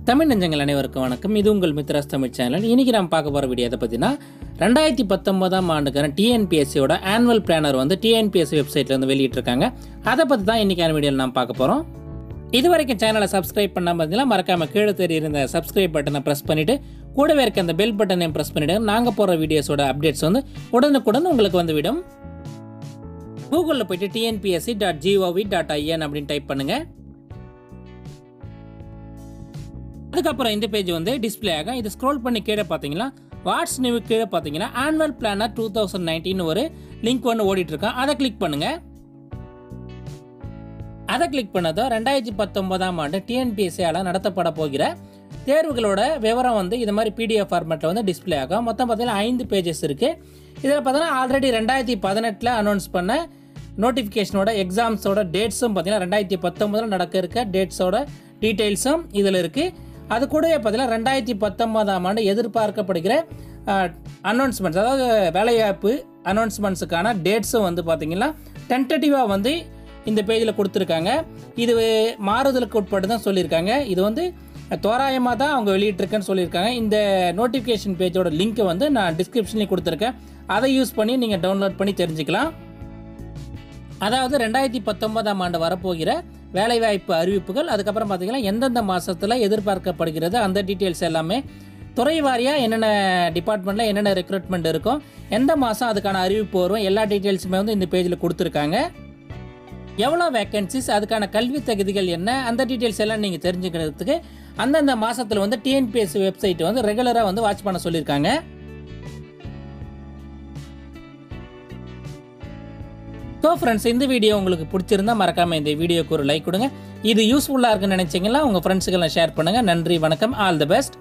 தமிழ் நெஞ்சங்கள் அனைவருக்கும் வணக்கம். இது உங்கள் மித்ராஸ் தமிழ் சேனல். இன்றைக்கி நம்ம பார்க்க போகிற வீடியோ எதை பற்றினா 2019 ஆண்டுக்கான டிஎன்பிஎஸ்சியோட ஆனுவல் பிளானர் வந்து டிஎன்பிஎஸ்சி வெப்சைட்டில் வந்து வெளியிட்டிருக்காங்க. அதை பற்றி தான் இன்றைக்கான வீடியோவில் நாம் பார்க்க போகிறோம். இது வரைக்கும் சேனலை சப்ஸ்கிரைப் பண்ணாமல் பார்த்தீங்கன்னா மறக்காமல் கீழே தெரியுற இந்த சப்ஸ்கிரைப் பட்டனை ப்ரெஸ் பண்ணிவிட்டு கூடவே இருக்க அந்த பெல் பட்டனையும் ப்ரெஸ் பண்ணிவிட்டு நாங்கள் போகிற வீடியோஸோட அப்டேட்ஸ் வந்து உடனுக்குடன் உங்களுக்கு வந்து விடும். கூகுளில் போய்ட்டு tnpsc.gov.in அப்படின்னு டைப் பண்ணுங்கள். அதுக்கப்புறம் இந்த பேஜ் வந்து டிஸ்பிளே ஆகும். இது ஸ்க்ரோல் பண்ணி கீழே பார்த்தீங்கன்னா வாட்ஸ் நியூ கீழே பார்த்தீங்கன்னா ஆனுவல் பிளானர் 2019 ஒரு லிங்க் ஒன்று ஓடிட்டு இருக்கான். அதை கிளிக் பண்ணுங்க. அதை கிளிக் பண்ணதோ 2019 ஆண்டு டிஎன்பிஎஸ்சியால் நடத்தப்பட போகிற தேர்வுகளோட விவரம் வந்து இது மாதிரி பிடிஎஃப் ஃபார்மேட்டில் வந்து டிஸ்பிளே ஆகும். மொத்தம் பார்த்தீங்கன்னா 5 பேஜஸ் இருக்குது. இதில் பார்த்தீங்கன்னா ஆல்ரெடி 2018 அனௌன்ஸ் பண்ண நோட்டிஃபிகேஷனோட எக்ஸாம்ஸோட டேட்ஸும் பார்த்தீங்கன்னா 2019 நடக்க இருக்க டேட்ஸோட டீட்டெயில்ஸும் இதில் இருக்குது. அது கூடவே பார்த்தீங்கன்னா 2019 ஆண்டு எதிர்பார்க்கப்படுகிற அனௌன்ஸ்மெண்ட்ஸ், அதாவது வேலைவாய்ப்பு அனௌன்ஸ்மெண்ட்ஸுக்கான டேட்ஸும் வந்து பார்த்தீங்கன்னா டென்டேட்டிவாக வந்து இந்த பேஜில் கொடுத்துருக்காங்க. இது மாறுதலுக்கு உட்பட்டு தான் சொல்லியிருக்காங்க. இது வந்து தோராயமாக தான் அவங்க வெளியிட்டிருக்கேன்னு சொல்லியிருக்காங்க. இந்த நோட்டிஃபிகேஷன் பேஜோட லிங்க்கை வந்து நான் டிஸ்கிரிப்ஷன்லேயும் கொடுத்துருக்கேன். அதை யூஸ் பண்ணி நீங்கள் டவுன்லோட் பண்ணி தெரிஞ்சுக்கலாம். அதாவது 2019 ஆண்டு வரப்போகிற வேலைவாய்ப்பு அறிவிப்புகள், அதுக்கப்புறம் பார்த்தீங்கன்னா எந்தெந்த மாதத்தில் எதிர்பார்க்கப்படுகிறது அந்த டீட்டெயில்ஸ் எல்லாமே துறை வாரியாக என்னென்ன டிபார்ட்மெண்ட்டில் என்னென்ன ரெக்ரூட்மெண்ட் இருக்கும், எந்த மாதம் அதுக்கான அறிவிப்பு வரும், எல்லா டீட்டெயில்ஸுமே வந்து இந்த பேஜில் கொடுத்துருக்காங்க. எவ்வளோ வேக்கன்சிஸ், அதுக்கான கல்வி தகுதிகள் என்ன, அந்த டீட்டெயில்ஸ் எல்லாம் நீங்கள் தெரிஞ்சுக்கிறதுக்கு அந்தந்த மாதத்தில் வந்து டிஎன்பிஎஸ்சி வெப்சைட் வந்து ரெகுலராக வந்து வாட்ச் பண்ண சொல்லியிருக்காங்க. ஸோ ஃப்ரெண்ட்ஸ், இந்த வீடியோ உங்களுக்கு பிடிச்சிருந்தா மறக்காமல் இந்த வீடியோக்கு ஒரு லைக் கொடுங்க. இது யூஸ்ஃபுல்லாக இருக்குன்னு நினச்சிங்கன்னா உங்கள் ஃப்ரெண்ட்ஸுக்கெல்லாம் ஷேர் பண்ணுங்கள். நன்றி, வணக்கம், ஆல் தி பெஸ்ட்.